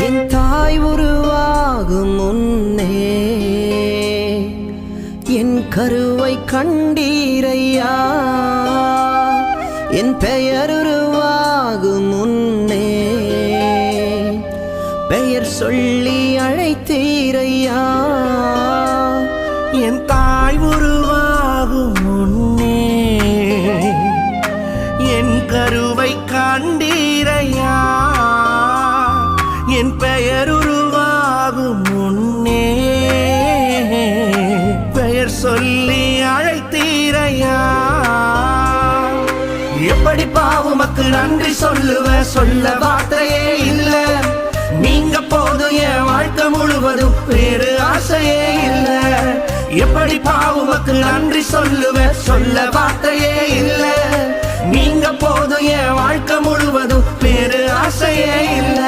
என் தாய் உருவாகும் முன்னே என் கருவை கண்டீரையா, என் பெயர் உருவாகும் முன்னே பெயர் சொல்லி அழைத்தீரையா. என் தாய் உருவாகும் முன்னே என் கருவை கண்டீரையா, என் பெயர் உருவாகும் முன்னே பெயர் சொல்லி அழைத்தீரையா. எப்படி பாவுமக்கு நன்றி சொல்லுவ, சொல்ல வார்த்தையே இல்ல. நீங்க போதும் என் வாழ்க்கை முழுவதும், வேறு ஆசையே இல்ல. எப்படி பாவுமக்கு நன்றி சொல்லுவ, சொல்ல வார்த்தையே இல்ல. நீங்க போதும் என் வாழ்க்கை முழுவதும், வேறு ஆசையே இல்ல.